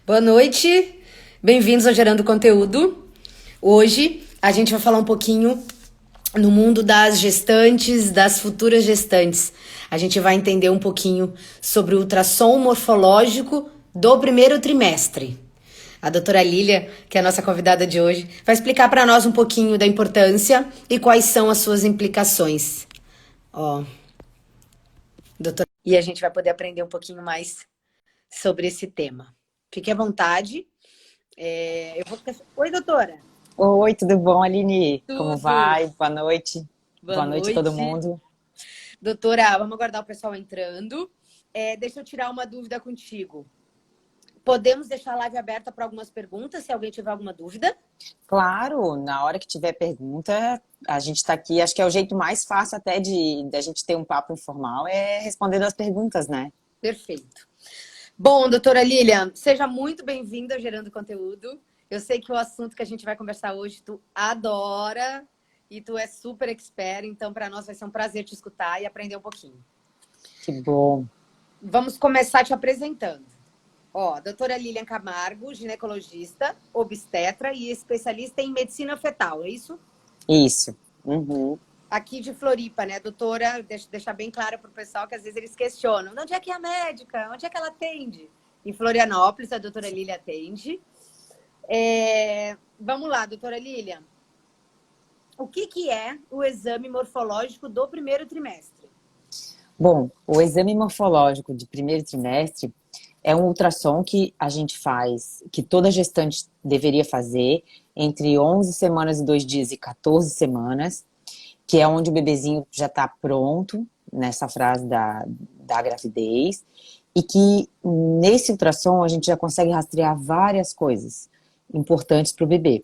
Boa noite, bem-vindos ao Gerando Conteúdo. Hoje a gente vai falar um pouquinho no mundo das gestantes, das futuras gestantes. A gente vai entender um pouquinho sobre o ultrassom morfológico do primeiro trimestre. A doutora Lília, que é a nossa convidada de hoje, vai explicar para nós um pouquinho da importância e quais são as suas implicações. Ó, doutora, e a gente vai poder aprender um pouquinho mais sobre esse tema. Fique à vontade. Eu vou ficar... Oi, doutora. Oi, tudo bom, Aline? Como Tudo. vai? Boa noite. Boa Boa noite, todo noite. mundo. Doutora, vamos aguardar o pessoal entrando. Deixa eu tirar uma dúvida contigo. Podemos deixar a live aberta para algumas perguntas, se alguém tiver alguma dúvida? Claro, na hora que tiver pergunta, a gente está aqui. Acho que é o jeito mais fácil até de a gente ter um papo informal, é respondendo as perguntas, né? Perfeito. Bom, doutora Lilian, seja muito bem-vinda ao Gerando Conteúdo. Eu sei que o assunto que a gente vai conversar hoje tu adora e tu é super expert, então para nós vai ser um prazer te escutar e aprender um pouquinho. Que bom. Vamos começar te apresentando. Doutora Lilian Camargo, ginecologista, obstetra e especialista em medicina fetal, é isso? Isso. Uhum. Aqui de Floripa, né, doutora? Deixar bem claro para o pessoal que às vezes eles questionam. Onde é que é a médica? Onde é que ela atende? Em Florianópolis, a doutora Lilian atende. Vamos lá, doutora Lilian. O que é o exame morfológico do primeiro trimestre? Bom, o exame morfológico de primeiro trimestre é um ultrassom que a gente faz, que toda gestante deveria fazer entre 11 semanas e 2 dias e 14 semanas, que é onde o bebezinho já está pronto, nessa fase da gravidez, e que nesse ultrassom a gente já consegue rastrear várias coisas importantes para o bebê.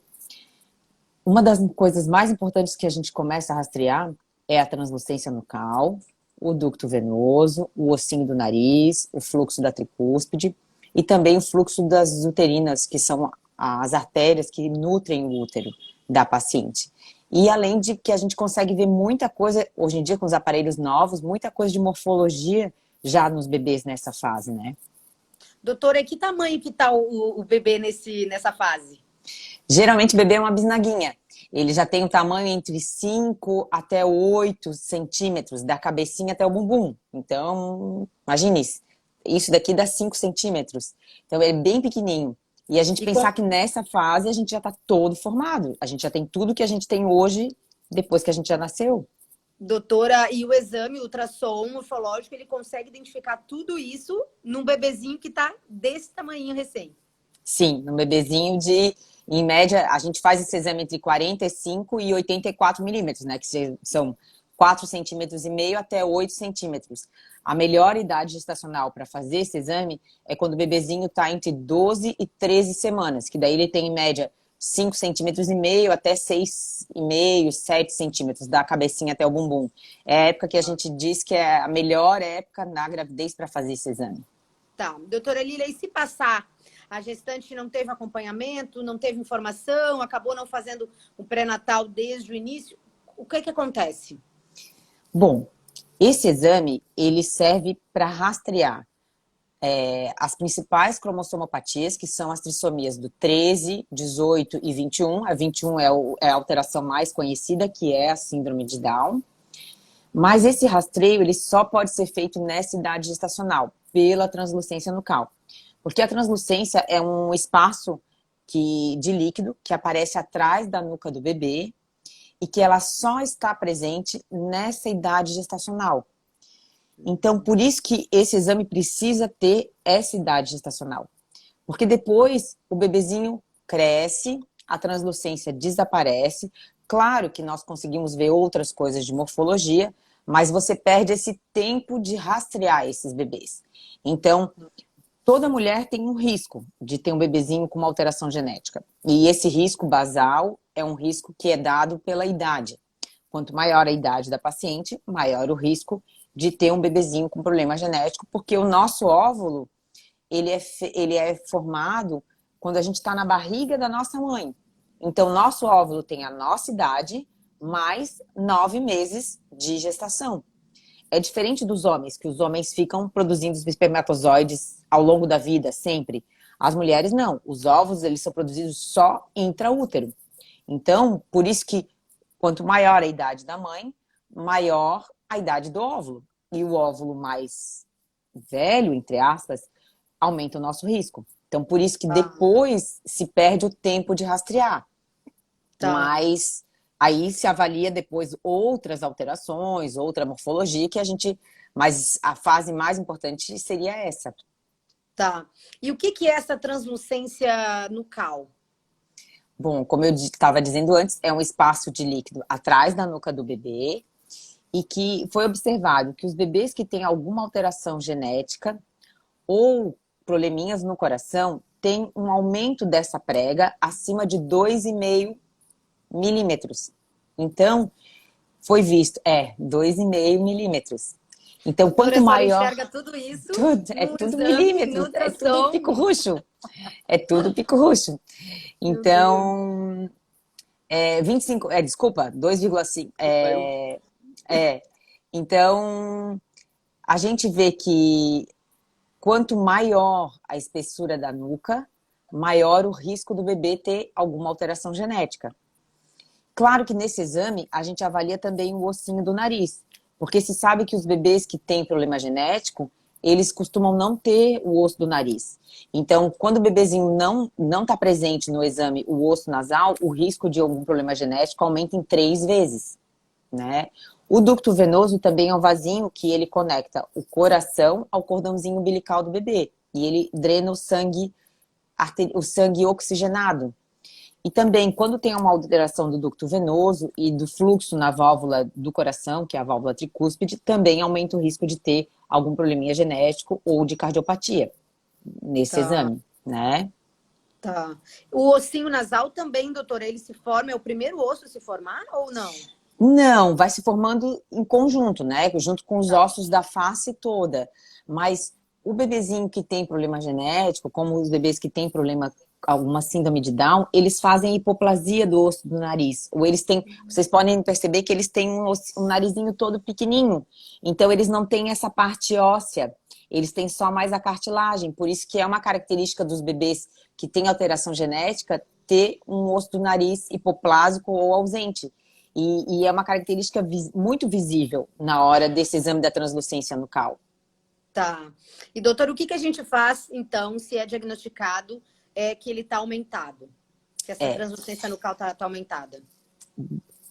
Uma das coisas mais importantes que a gente começa a rastrear é a translucência nucal, o ducto venoso, o ossinho do nariz, o fluxo da tricúspide e também o fluxo das uterinas, que são as artérias que nutrem o útero da paciente. E além de que a gente consegue ver muita coisa, hoje em dia com os aparelhos novos, muita coisa de morfologia já nos bebês nessa fase, né? Doutora, e que tamanho que está o bebê nessa fase? Geralmente o bebê é uma bisnaguinha. Ele já tem um tamanho entre 5 até 8 centímetros, da cabecinha até o bumbum. Então, imagine isso daqui dá 5 centímetros. Então, é bem pequenininho. E a gente E com... pensar que nessa fase a gente já está todo formado. A gente já tem tudo que a gente tem hoje, depois que a gente já nasceu. Doutora, e o exame o ultrassom morfológico, ele consegue identificar tudo isso num bebezinho que está desse tamanho recém? Sim, no bebezinho em média, a gente faz esse exame entre 45 e 84 milímetros, né? Que são 4 centímetros e meio até 8 centímetros. A melhor idade gestacional para fazer esse exame é quando o bebezinho está entre 12 e 13 semanas, que daí ele tem em média 5 centímetros e meio até 6,5, 7 centímetros, da cabecinha até o bumbum. É a época que a gente diz que é a melhor época na gravidez para fazer esse exame. Tá, doutora Lília, e se passar, a gestante não teve acompanhamento, não teve informação, acabou não fazendo o pré-natal desde o início, o que acontece? Bom, esse exame, ele serve para rastrear as principais cromossomopatias, que são as trissomias do 13, 18 e 21. A 21 é a alteração mais conhecida, que é a síndrome de Down. Mas esse rastreio, ele só pode ser feito nessa idade gestacional, pela translucência nucal. Porque a translucência é um espaço de líquido que aparece atrás da nuca do bebê e que ela só está presente nessa idade gestacional. Então, por isso que esse exame precisa ter essa idade gestacional. Porque depois o bebezinho cresce, a translucência desaparece. Claro que nós conseguimos ver outras coisas de morfologia, mas você perde esse tempo de rastrear esses bebês. Então, toda mulher tem um risco de ter um bebezinho com uma alteração genética. E esse risco basal é um risco que é dado pela idade. Quanto maior a idade da paciente, maior o risco de ter um bebezinho com problema genético, porque o nosso óvulo, ele é formado quando a gente está na barriga da nossa mãe. Então, nosso óvulo tem a nossa idade, mais 9 meses de gestação. É diferente dos homens, que os homens ficam produzindo os espermatozoides ao longo da vida, sempre. As mulheres não, os ovos eles são produzidos só intraútero. Então, por isso que quanto maior a idade da mãe, maior a idade do óvulo. E o óvulo mais velho, entre aspas, aumenta o nosso risco. Então, por isso que Ah, depois se perde o tempo de rastrear. tá, Mas aí se avalia depois outras alterações, outra morfologia que a gente. Mas a fase mais importante seria essa. tá. E o que que é essa translucência nucal? Bom, como eu estava dizendo antes, é um espaço de líquido atrás da nuca do bebê e que foi observado que os bebês que têm alguma alteração genética ou probleminhas no coração têm um aumento dessa prega acima de 2,5 milímetros. Então, foi visto, 2,5 milímetros. Então, Doutora, quanto a senhora maior, enxerga tudo isso é no tudo exame, no milímetros, é tudo pico ultrassom? roxo, é tudo pico roxo. Meu Deus. Então, 25, desculpa, 2,5. Desculpa, eu. É, então, a gente vê que quanto maior a espessura da nuca, maior o risco do bebê ter alguma alteração genética. Claro que nesse exame a gente avalia também o ossinho do nariz, porque se sabe que os bebês que têm problema genético, eles costumam não ter o osso do nariz. Então, quando o bebezinho não está presente no exame o osso nasal, o risco de algum problema genético aumenta em 3 vezes, né? O ducto venoso também é um vasinho que ele conecta o coração ao cordãozinho umbilical do bebê e ele drena o sangue oxigenado. E também, quando tem uma alteração do ducto venoso e do fluxo na válvula do coração, que é a válvula tricúspide, também aumenta o risco de ter algum probleminha genético ou de cardiopatia nesse Tá, exame, né? tá. O ossinho nasal também, doutora, ele se forma, é o primeiro osso a se formar ou não? Não, vai se formando em conjunto, né? Junto com os Tá. ossos da face toda. Mas o bebezinho que tem problema genético, como os bebês que têm problema, alguma síndrome de Down, eles fazem hipoplasia do osso do nariz. Ou eles têm, vocês podem perceber que eles têm um narizinho todo pequenininho. Então eles não têm essa parte óssea. Eles têm só mais a cartilagem. Por isso que é uma característica dos bebês que têm alteração genética ter um osso do nariz hipoplásico ou ausente. E é uma característica muito visível na hora desse exame da translucência nucal. Tá. E, doutor, o que que a gente faz, então, se é diagnosticado que ele está aumentado? Se essa É, translucência nucal tá aumentada?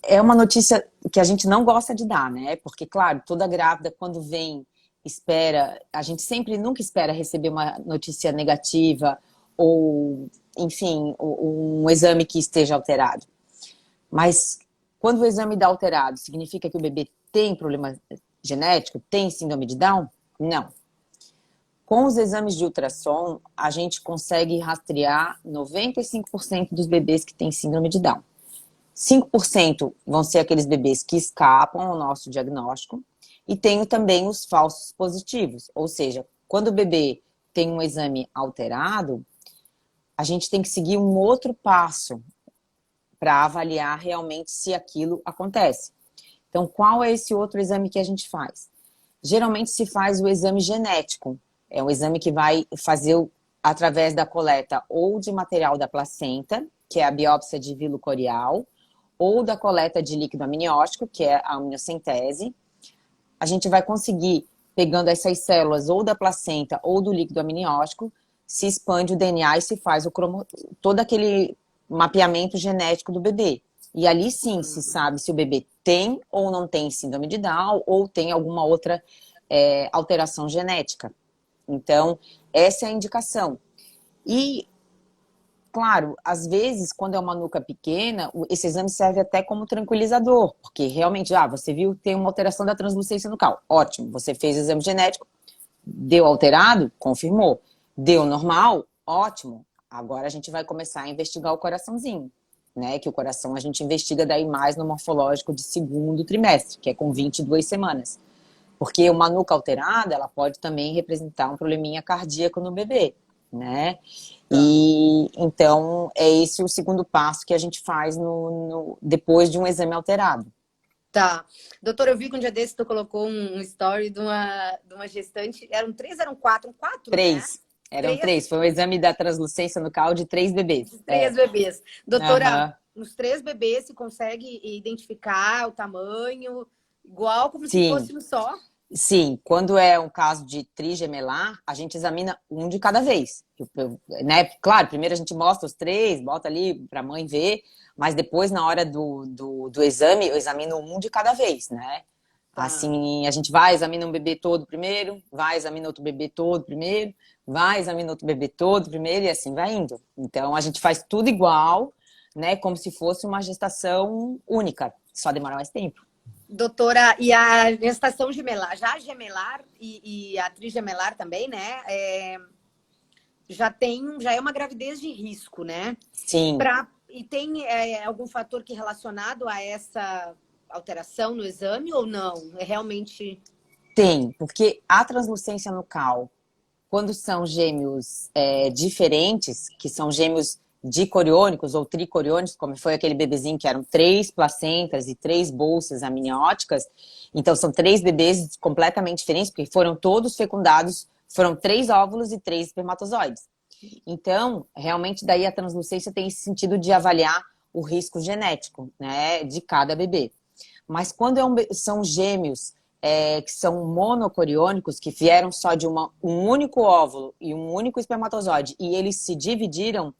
é uma notícia que a gente não gosta de dar, né? Porque, claro, toda grávida, quando vem, espera, a gente sempre nunca espera receber uma notícia negativa ou, enfim, um exame que esteja alterado. Mas quando o exame dá alterado, significa que o bebê tem problema genético, tem síndrome de Down? Não. Com os exames de ultrassom, a gente consegue rastrear 95% dos bebês que têm síndrome de Down. 5% vão ser aqueles bebês que escapam ao nosso diagnóstico. E tenho também os falsos positivos, ou seja, quando o bebê tem um exame alterado, a gente tem que seguir um outro passo para avaliar realmente se aquilo acontece. Então, qual é esse outro exame que a gente faz? Geralmente se faz o exame genético. É um exame que vai fazer através da coleta ou de material da placenta, que é a biópsia de vilo corial, ou da coleta de líquido amniótico, que é a amniocentese. A gente vai conseguir, pegando essas células ou da placenta ou do líquido amniótico, se expande o DNA e se faz todo aquele mapeamento genético do bebê. E ali sim se sabe se o bebê tem ou não tem síndrome de Down ou tem alguma outra alteração genética. Então, essa é a indicação. E, claro, às vezes, quando é uma nuca pequena, esse exame serve até como tranquilizador, porque realmente, você viu que tem uma alteração da translucência nucal. Ótimo, você fez o exame genético, deu alterado, confirmou. Deu normal, ótimo. Agora a gente vai começar a investigar o coraçãozinho, né? Que o coração a gente investiga daí mais no morfológico de segundo trimestre, que é com 22 semanas. Porque uma nuca alterada, ela pode também representar um probleminha cardíaco no bebê, né? Tá. E então é esse o segundo passo que a gente faz depois de um exame alterado. Tá. Doutor, eu vi que um dia desse tu colocou um story de uma gestante. Eram três, eram quatro? Um quatro, né? Três. Eram Três, três. Foi um exame da translucência nucal de 3 bebês. três bebês. Doutora, Aham. nos três bebês se consegue identificar o tamanho igual como se Sim, fosse um só? sim. Quando é um caso de trigemelar, a gente examina um de cada vez. Né? Claro, primeiro a gente mostra os três, bota ali para a mãe ver, mas depois, na hora do exame, eu examino um de cada vez, né? Tá. Assim, a gente vai, examina um bebê todo primeiro, vai, examina outro bebê todo primeiro, vai, examina outro bebê todo primeiro, e assim vai indo. Então, a gente faz tudo igual, né? Como se fosse uma gestação única, só demora mais tempo. Doutora, e a gestação gemelar, já a gemelar e a trigemelar também, né? Já é uma gravidez de risco, né? Sim, E tem algum fator que é relacionado a essa alteração no exame ou não? É realmente. tem, porque a translucência nucal, quando são gêmeos diferentes, que são gêmeos dicoriônicos ou tricoriônicos, como foi aquele bebezinho que eram 3 placentas e 3 bolsas amnióticas, então são 3 bebês completamente diferentes, porque foram todos fecundados, foram 3 óvulos e 3 espermatozoides. Então, realmente, daí a translucência tem esse sentido de avaliar o risco genético, né, de cada bebê. Mas quando são gêmeos que são monocoriônicos, que vieram só de um único óvulo e um único espermatozoide, e eles se dividiram,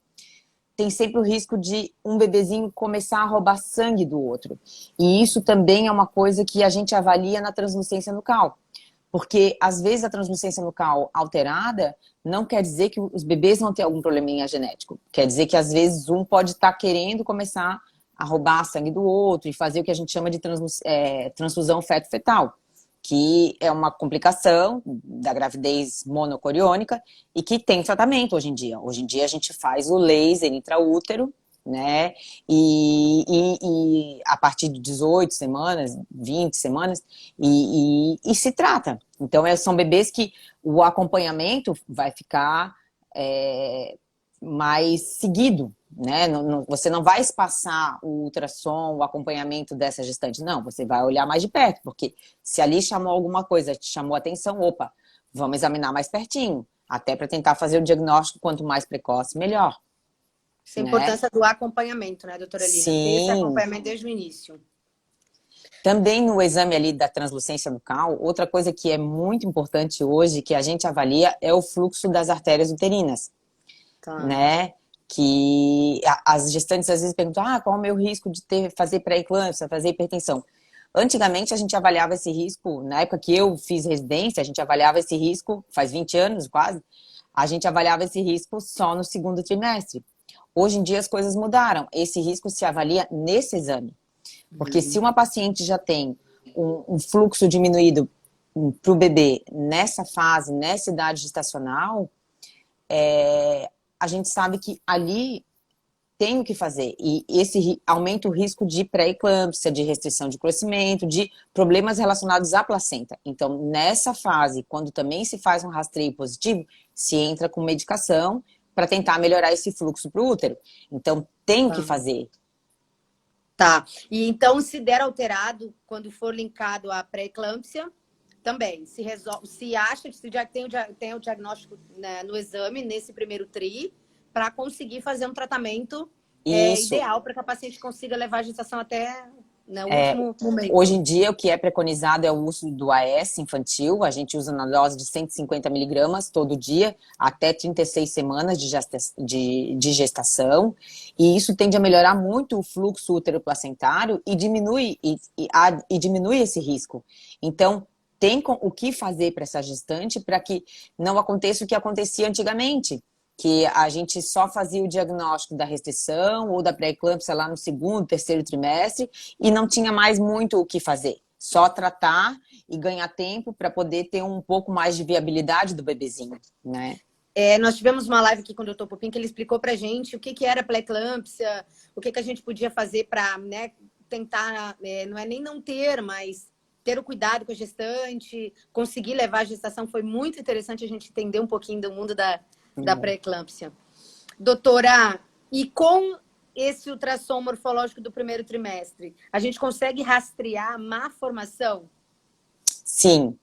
tem sempre o risco de um bebezinho começar a roubar sangue do outro. E isso também é uma coisa que a gente avalia na translucência nucal. Porque, às vezes, a translucência nucal alterada não quer dizer que os bebês vão ter algum probleminha genético. Quer dizer que, às vezes, um pode estar querendo começar a roubar sangue do outro e fazer o que a gente chama de transfusão feto-fetal, que é uma complicação da gravidez monocoriônica e que tem tratamento hoje em dia. Hoje em dia a gente faz o laser intraútero, né? E a partir de 18 semanas, 20 semanas, e se trata. Então, são bebês que o acompanhamento vai ficar mais seguido, né? Você não vai espaçar o ultrassom, o acompanhamento dessa gestante. Não, você vai olhar mais de perto, porque se ali chamou alguma coisa, te chamou atenção, opa, vamos examinar mais pertinho, até para tentar fazer o diagnóstico quanto mais precoce, melhor, Essa é a né? importância do acompanhamento, né, doutora Lina? Ter esse Sim. acompanhamento desde o início. Também no exame ali da translucência nucal, outra coisa que é muito importante hoje, que a gente avalia, é o fluxo das artérias uterinas, Tá. né? Que as gestantes às vezes perguntam, qual é o meu risco de fazer pré-eclâmpsia, fazer hipertensão? Antigamente a gente avaliava esse risco, na época que eu fiz residência, a gente avaliava esse risco, faz 20 anos quase, a gente avaliava esse risco só no segundo trimestre. Hoje em dia as coisas mudaram, esse risco se avalia nesse exame. Porque se uma paciente já tem um fluxo diminuído para o bebê nessa fase, nessa idade gestacional, a gente sabe que ali tem o que fazer. E esse aumenta o risco de pré-eclâmpsia, de restrição de crescimento, de problemas relacionados à placenta. Então, nessa fase, quando também se faz um rastreio positivo, se entra com medicação para tentar melhorar esse fluxo para o útero. Então, tem o que Tá. fazer. Tá. E então, se der alterado, quando for linkado à pré-eclâmpsia, também se resolve, se acha, se já tem o diagnóstico, né, no exame, nesse primeiro TRI, para conseguir fazer um tratamento Isso. ideal para que a paciente consiga levar a gestação até, né, o último Hoje momento. em dia, o que é preconizado é o uso do AS infantil. A gente usa na dose de 150 miligramas todo dia, até 36 semanas de gestação. E isso tende a melhorar muito o fluxo útero-placentário e diminui esse risco. Então, tem o que fazer para essa gestante para que não aconteça o que acontecia antigamente, que a gente só fazia o diagnóstico da restrição ou da pré-eclâmpsia lá no segundo, terceiro trimestre e não tinha mais muito o que fazer. Só tratar e ganhar tempo para poder ter um pouco mais de viabilidade do bebezinho, né? Nós tivemos uma live aqui com o Dr. Popim que ele explicou pra gente o que era pré-eclâmpsia, o que a gente podia fazer para, né, tentar, não é nem não ter, mas ter o cuidado com a gestante, conseguir levar a gestação. Foi muito interessante a gente entender um pouquinho do mundo da pré-eclâmpsia. Doutora, e com esse ultrassom morfológico do primeiro trimestre, a gente consegue rastrear a má formação? Sim.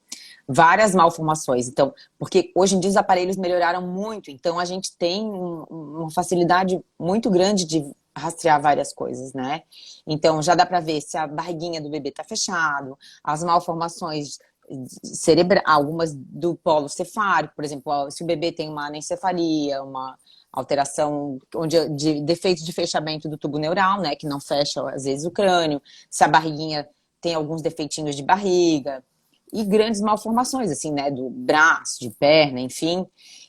várias malformações. Então, porque hoje em dia os aparelhos melhoraram muito, então a gente tem uma facilidade muito grande de rastrear várias coisas, né? Então já dá para ver se a barriguinha do bebê tá fechado, as malformações cerebrais, algumas do polo cefálico, por exemplo, se o bebê tem uma anencefalia, uma alteração de defeito de fechamento do tubo neural, né, que não fecha às vezes o crânio, se a barriguinha tem alguns defeitinhos de barriga e grandes malformações, assim, né, do braço, de perna, enfim.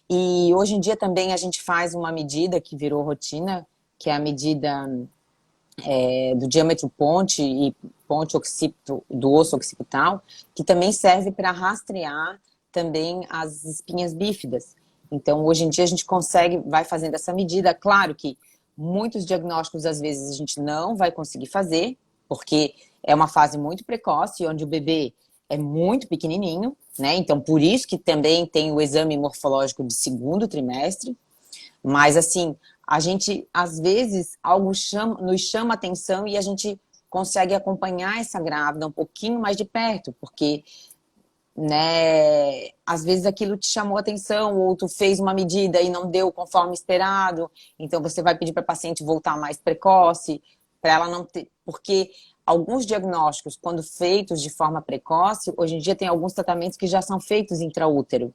E hoje em dia também a gente faz uma medida que virou rotina, que é a medida do diâmetro ponte e ponte occipito, do osso occipital, que também serve para rastrear também as espinhas bífidas. Então, hoje em dia a gente consegue, vai fazendo essa medida. Claro que muitos diagnósticos às vezes a gente não vai conseguir fazer, porque é uma fase muito precoce, onde o bebê é muito pequenininho, né? Então, por isso que também tem o exame morfológico de segundo trimestre. Mas, assim, a gente, às vezes, algo nos chama atenção e a gente consegue acompanhar essa grávida um pouquinho mais de perto, porque, né, às vezes aquilo te chamou atenção, ou tu fez uma medida e não deu conforme esperado, então você vai pedir para a paciente voltar mais precoce, para ela não ter. Porque alguns diagnósticos, quando feitos de forma precoce, hoje em dia tem alguns tratamentos que já são feitos intraútero.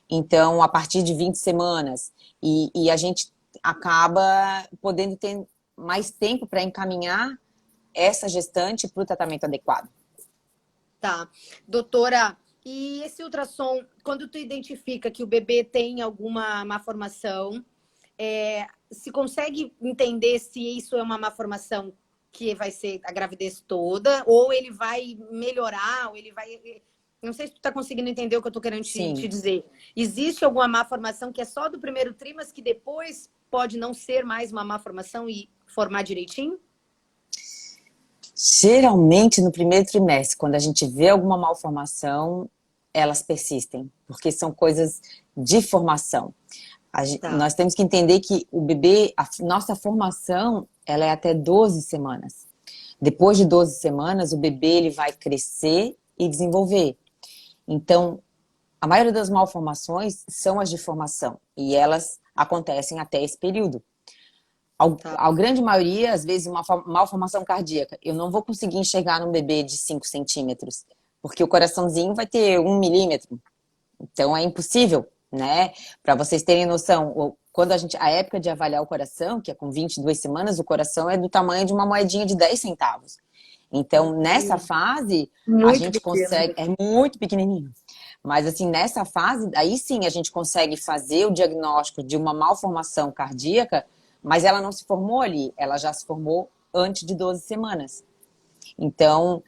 Então, a partir de 20 semanas, e a gente acaba podendo ter mais tempo para encaminhar essa gestante para o tratamento adequado. Tá. Doutora, e esse ultrassom, quando tu identifica que o bebê tem alguma malformação, se consegue entender se isso é uma malformação que vai ser a gravidez toda, ou ele vai melhorar, ou ele vai... Não sei se tu está conseguindo entender o que eu estou querendo te dizer. Existe alguma malformação que é só do primeiro tri, mas que depois pode não ser mais uma malformação e formar direitinho? Geralmente, no primeiro trimestre, quando a gente vê alguma malformação, elas persistem, porque são coisas de formação. Nós temos que entender que o bebê, a nossa formação, ela é até 12 semanas. Depois de 12 semanas, o bebê ele vai crescer e desenvolver. Então, a maioria das malformações são as de formação, e elas acontecem até esse período. A grande maioria, às vezes, uma malformação cardíaca. Eu não vou conseguir enxergar num bebê de 5 centímetros, porque o coraçãozinho vai ter 1 milímetro. Então, é impossível, né? Para vocês terem noção, quando a época de avaliar o coração, que é com 22 semanas, o coração é do tamanho de uma moedinha de 10 centavos. Então, nessa fase, a gente consegue... É muito pequenininho. Mas, assim, nessa fase, aí sim a gente consegue fazer o diagnóstico de uma malformação cardíaca, mas ela não se formou ali, ela já se formou antes de 12 semanas. Então,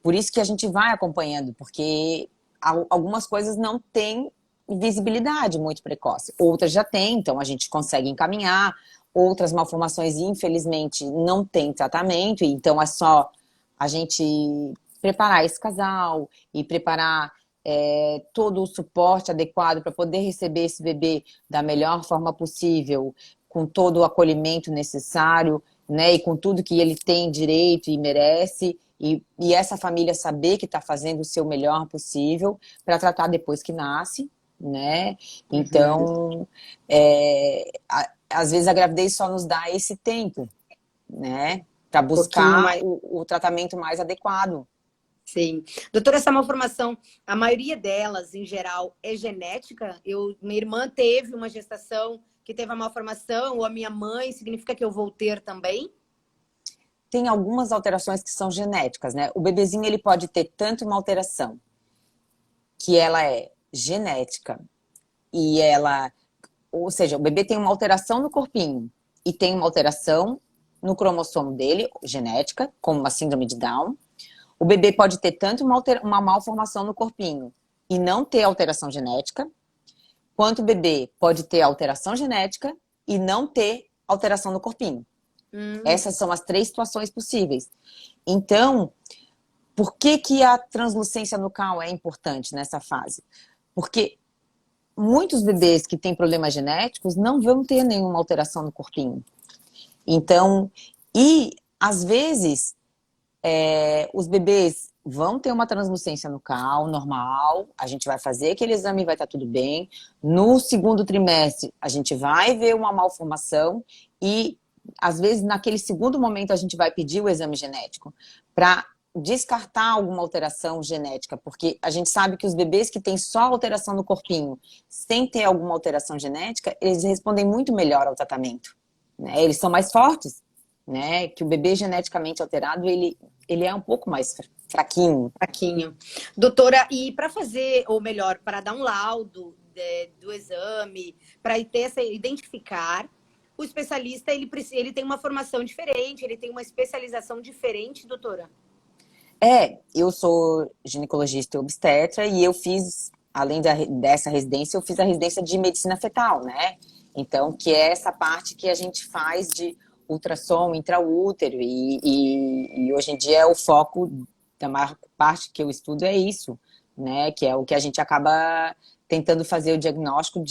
por isso que a gente vai acompanhando, porque algumas coisas não têm visibilidade muito precoce, outras já têm, então a gente consegue encaminhar. Outras malformações, infelizmente, não tem tratamento, então é só a gente preparar esse casal e preparar todo o suporte adequado para poder receber esse bebê da melhor forma possível, com todo o acolhimento necessário, né, e com tudo que ele tem direito e merece, e essa família saber que está fazendo o seu melhor possível para tratar depois que nasce, né? Então, às vezes a gravidez só nos dá esse tempo, né? Para buscar o tratamento mais adequado. Sim. Doutora, essa malformação, a maioria delas, em geral, é genética? Minha irmã teve uma gestação que teve a malformação, ou a minha mãe, significa que eu vou ter também? Tem algumas alterações que são genéticas, né? O bebezinho, ele pode ter tanto uma alteração que ela é genética e ela... Ou seja, o bebê tem uma alteração no corpinho e tem uma alteração no cromossomo dele, genética, como uma síndrome de Down. O bebê pode ter tanto uma malformação no corpinho e não ter alteração genética, quanto o bebê pode ter alteração genética e não ter alteração no corpinho. Essas são as 3 situações possíveis. Então, por que a translucência nucal é importante nessa fase? Porque muitos bebês que têm problemas genéticos não vão ter nenhuma alteração no corpinho. Então, e às vezes, os bebês vão ter uma translucência nucal normal, a gente vai fazer aquele exame e vai estar tudo bem. No segundo trimestre, a gente vai ver uma malformação e, às vezes, naquele segundo momento, a gente vai pedir o exame genético para descartar alguma alteração genética, porque a gente sabe que os bebês que têm só alteração no corpinho, sem ter alguma alteração genética, eles respondem muito melhor ao tratamento, né? Eles são mais fortes, né? Que o bebê geneticamente alterado, ele é um pouco mais fraquinho. Fraquinho. Doutora, e para fazer, ou melhor, para dar um laudo do exame, para identificar, o especialista ele tem uma formação diferente, ele tem uma especialização diferente, doutora? Eu sou ginecologista e obstetra e eu fiz, além dessa residência, eu fiz a residência de medicina fetal, né? Então, que é essa parte que a gente faz de ultrassom intraútero e hoje em dia é o foco da maior parte que eu estudo é isso, né? Que é o que a gente acaba tentando fazer o diagnóstico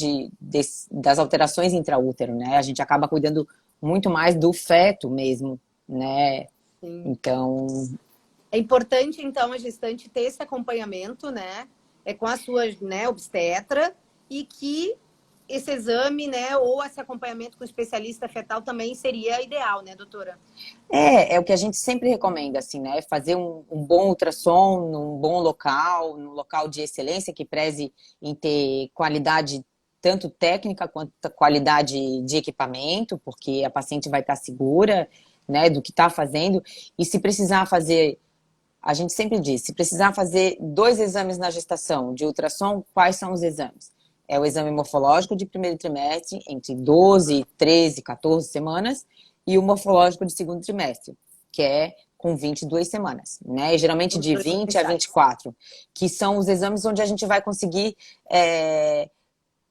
das alterações intraútero, né? A gente acaba cuidando muito mais do feto mesmo, né? Sim. Então, é importante, então, a gestante ter esse acompanhamento, né? Com a sua, né, obstetra, e que esse exame, né, ou esse acompanhamento com o especialista fetal também seria ideal, né, doutora? É o que a gente sempre recomenda, assim, né? Fazer um bom ultrassom num bom local, num local de excelência que preze em ter qualidade tanto técnica quanto qualidade de equipamento, porque a paciente vai estar segura, né, do que está fazendo. E se precisar fazer, a gente sempre diz, se precisar fazer 2 exames na gestação de ultrassom, quais são os exames? É o exame morfológico de primeiro trimestre, entre 12, 13, 14 semanas, e o morfológico de segundo trimestre, que é com 22 semanas, né? E geralmente de 20 a 24, que são os exames onde a gente vai conseguir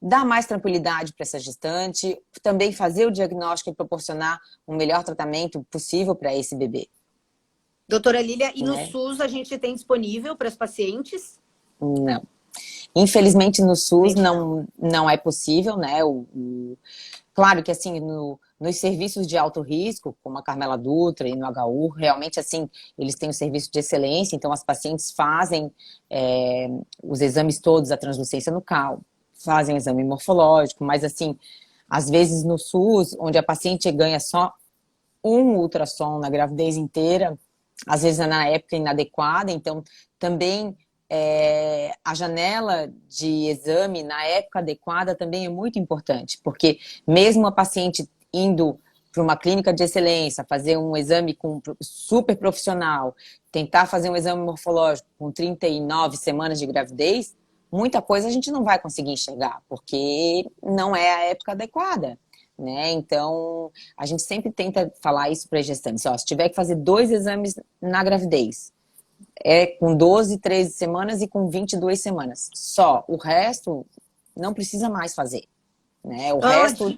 dar mais tranquilidade para essa gestante, também fazer o diagnóstico e proporcionar o melhor tratamento possível para esse bebê. Doutora Lília, e no SUS a gente tem disponível para os pacientes? Não. Infelizmente no SUS não é possível, né? Claro que assim, nos serviços de alto risco, como a Carmela Dutra e no HU, realmente assim, eles têm um serviço de excelência, então as pacientes fazem os exames todos, a translucência nucal, fazem o exame morfológico, mas assim, às vezes no SUS, onde a paciente ganha só um ultrassom na gravidez inteira, às vezes é na época inadequada, então também a janela de exame na época adequada também é muito importante, porque mesmo a paciente indo para uma clínica de excelência, fazer um exame com super profissional, tentar fazer um exame morfológico com 39 semanas de gravidez, muita coisa a gente não vai conseguir enxergar, porque não é a época adequada. Né? Então, a gente sempre tenta falar isso para as gestantes. Se tiver que fazer 2 exames na gravidez, com 12, 13 semanas e com 22 semanas. Só. O resto, não precisa mais fazer. Né? O resto...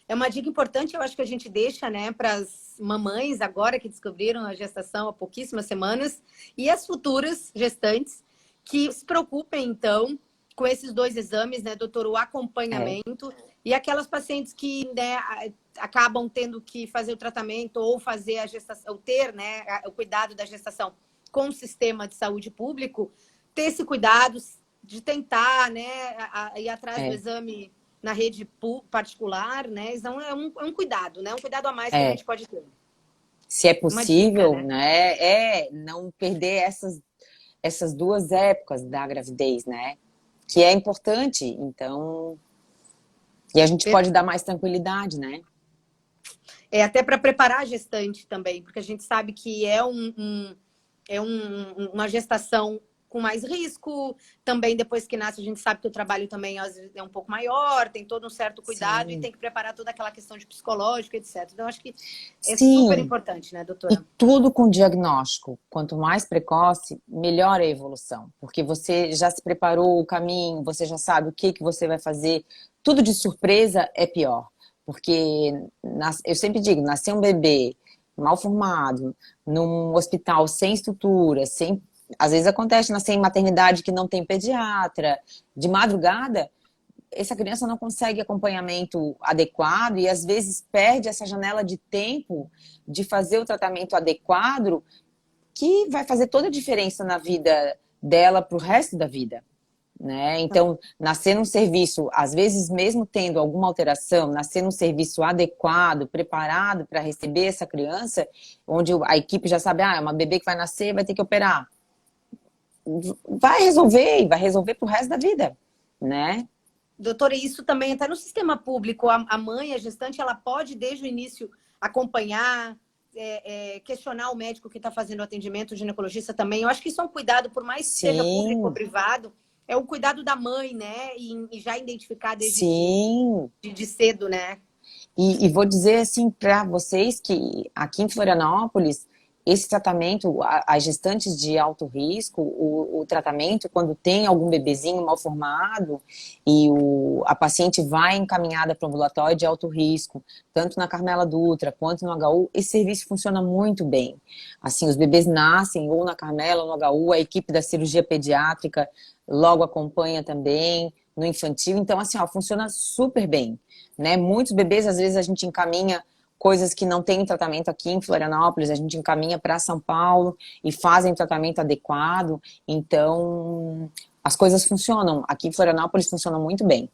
É uma dica importante, eu acho que a gente deixa, né, para as mamães agora que descobriram a gestação há pouquíssimas semanas e as futuras gestantes que se preocupem, então, com esses 2 exames, né, doutor, o acompanhamento e aquelas pacientes que, né, acabam tendo que fazer o tratamento ou fazer a gestação, ou ter, né, o cuidado da gestação com o sistema de saúde público, ter esse cuidado de tentar, né, ir atrás do exame na rede particular, né? Então é um cuidado, né? Um cuidado a mais que a gente pode ter. Se é possível, dica, né? Não perder essas 2 épocas da gravidez, né? Que é importante, então... E a gente pode dar mais tranquilidade, né? Até para preparar a gestante também, porque a gente sabe que uma gestação com mais risco. Também, depois que nasce, a gente sabe que o trabalho também às vezes, é um pouco maior, tem todo um certo cuidado. Sim. E tem que preparar toda aquela questão de psicológico, etc. Então, acho que é super importante, né, doutora? E tudo com diagnóstico. Quanto mais precoce, melhor a evolução. Porque você já se preparou o caminho, você já sabe o que você vai fazer. Tudo de surpresa é pior. Porque, eu sempre digo, nascer um bebê mal formado, num hospital sem estrutura, sem... Às vezes acontece nascer em maternidade que não tem pediatra, de madrugada, essa criança não consegue acompanhamento adequado e às vezes perde essa janela de tempo de fazer o tratamento adequado que vai fazer toda a diferença na vida dela para o resto da vida. Né? Então, nascer num serviço, às vezes mesmo tendo alguma alteração, nascer num serviço adequado, preparado para receber essa criança, onde a equipe já sabe, é uma bebê que vai nascer, vai ter que operar. Vai resolver pro resto da vida, né? Doutora, isso também até no sistema público, a mãe, a gestante, ela pode desde o início acompanhar, questionar o médico que está fazendo o atendimento, o ginecologista também. Eu acho que isso é um cuidado, por mais que seja público ou privado, é o cuidado da mãe, né? E já identificar desde de cedo, né? E vou dizer assim para vocês que aqui em Florianópolis, esse tratamento, as gestantes de alto risco, o tratamento, quando tem algum bebezinho mal formado e a paciente vai encaminhada para o ambulatório de alto risco, tanto na Carmela Dutra quanto no HU, esse serviço funciona muito bem. Assim, os bebês nascem ou na Carmela ou no HU, a equipe da cirurgia pediátrica logo acompanha também, no infantil. Então, assim, funciona super bem, né? Muitos bebês, às vezes, a gente encaminha coisas que não têm tratamento aqui em Florianópolis, a gente encaminha para São Paulo e fazem tratamento adequado. Então, as coisas funcionam. Aqui em Florianópolis funciona muito bem.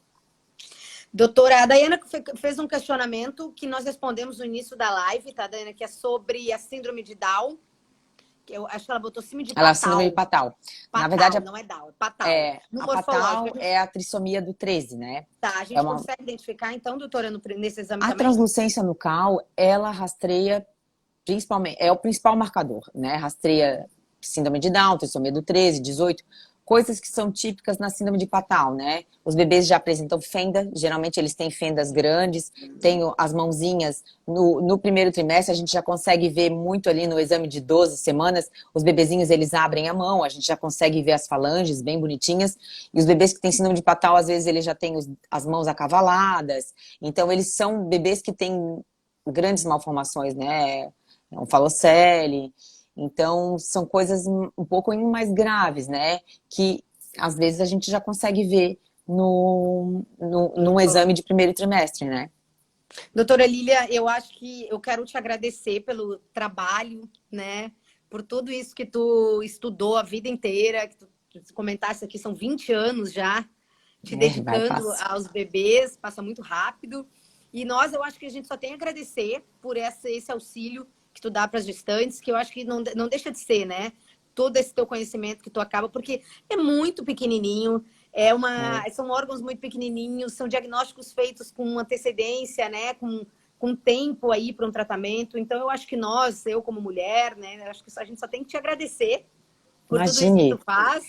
Doutora, a Daiana fez um questionamento que nós respondemos no início da live, tá, Daiana? Que é sobre a síndrome de Down. Eu acho que ela botou síndrome de Patal. Síndrome de Patal. Na verdade, não é Down, é Patal. A Patal é a trissomia do 13, né? Tá, a gente consegue identificar, então, doutora, nesse exame também? A translucência nucal, ela rastreia, principalmente, é o principal marcador, né? Rastreia síndrome de Down, trissomia do 13, 18, coisas que são típicas na síndrome de Patal, né? Os bebês já apresentam fenda, geralmente eles têm fendas grandes, tem as mãozinhas. No primeiro trimestre, a gente já consegue ver muito ali no exame de 12 semanas, os bebezinhos, eles abrem a mão, a gente já consegue ver as falanges bem bonitinhas, e os bebês que têm síndrome de Patal, às vezes, eles já têm as mãos acavaladas, então eles são bebês que têm grandes malformações, né? Um falocele. Então, são coisas um pouco mais graves, né? Que, às vezes, a gente já consegue ver num exame de primeiro trimestre, né? Doutora Lília, eu acho que eu quero te agradecer pelo trabalho, né? Por tudo isso que tu estudou a vida inteira, que tu comentasse aqui, são 20 anos já te dedicando aos bebês, passa muito rápido. E eu acho que a gente só tem a agradecer por esse auxílio que tu dá para as gestantes, que eu acho que não deixa de ser, né? Todo esse teu conhecimento que tu acaba, porque é muito pequenininho, são órgãos muito pequenininhos, são diagnósticos feitos com antecedência, né? Com tempo aí para um tratamento. Então, eu acho que eu como mulher, né? Eu acho que a gente só tem que te agradecer por tudo isso que tu faz.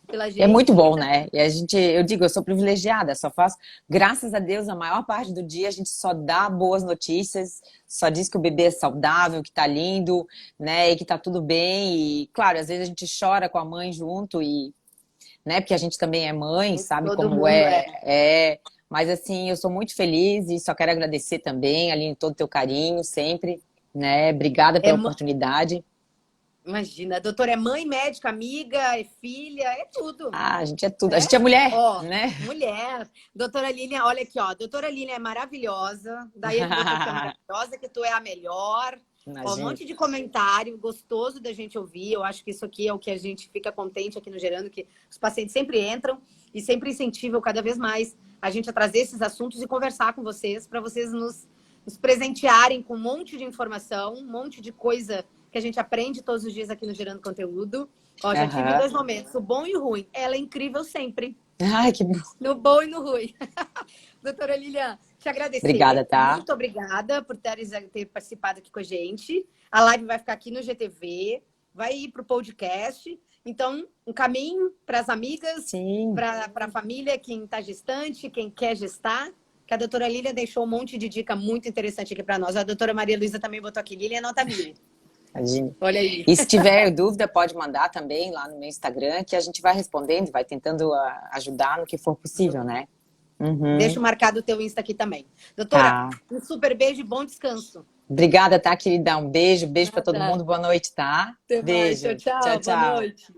Pela gente. É muito bom, né? E eu sou privilegiada, só faço, graças a Deus, a maior parte do dia a gente só dá boas notícias, só diz que o bebê é saudável, que tá lindo, né? E que tá tudo bem. E, claro, às vezes a gente chora com a mãe junto, né? Porque a gente também é mãe, sabe como é. Mas, assim, eu sou muito feliz e só quero agradecer também, Aline, todo o teu carinho, sempre, né? Obrigada pela oportunidade. Imagina, a doutora é mãe, médica, amiga, é filha, é tudo. A gente é tudo. A gente é mulher, né? Mulher. Doutora Lilian, olha aqui, ó. Doutora Lilian é maravilhosa. Daí ele botou que é maravilhosa, que tu é a melhor. Ó, um monte de comentário gostoso da gente ouvir. Eu acho que isso aqui é o que a gente fica contente aqui no Gerando, que os pacientes sempre entram e sempre incentivam cada vez mais a gente a trazer esses assuntos e conversar com vocês, para vocês nos presentearem com um monte de informação, um monte de coisa que a gente aprende todos os dias aqui no Gerando Conteúdo. Ó, já tive 2 momentos, o bom e o ruim. Ela é incrível sempre. Ai, que bom. No bom e no ruim. Doutora Lilian, te agradecer. Obrigada, tá? Muito obrigada por ter participado aqui com a gente. A live vai ficar aqui no GTV, vai ir para o podcast. Então, um caminho para as amigas, para a família, quem está gestante, quem quer gestar. Que a doutora Lilian deixou um monte de dica muito interessante aqui para nós. A doutora Maria Luísa também botou aqui. Lilian, nota 1000. Olha aí. E se tiver dúvida, pode mandar também lá no meu Instagram, que a gente vai respondendo, vai tentando ajudar no que for possível, né? Deixa marcado o teu Insta aqui também. Doutora, um super beijo e bom descanso. Obrigada, tá, querida? Um beijo para todo mundo. Boa noite, tá? Até beijo. Mais. Tchau. Boa noite.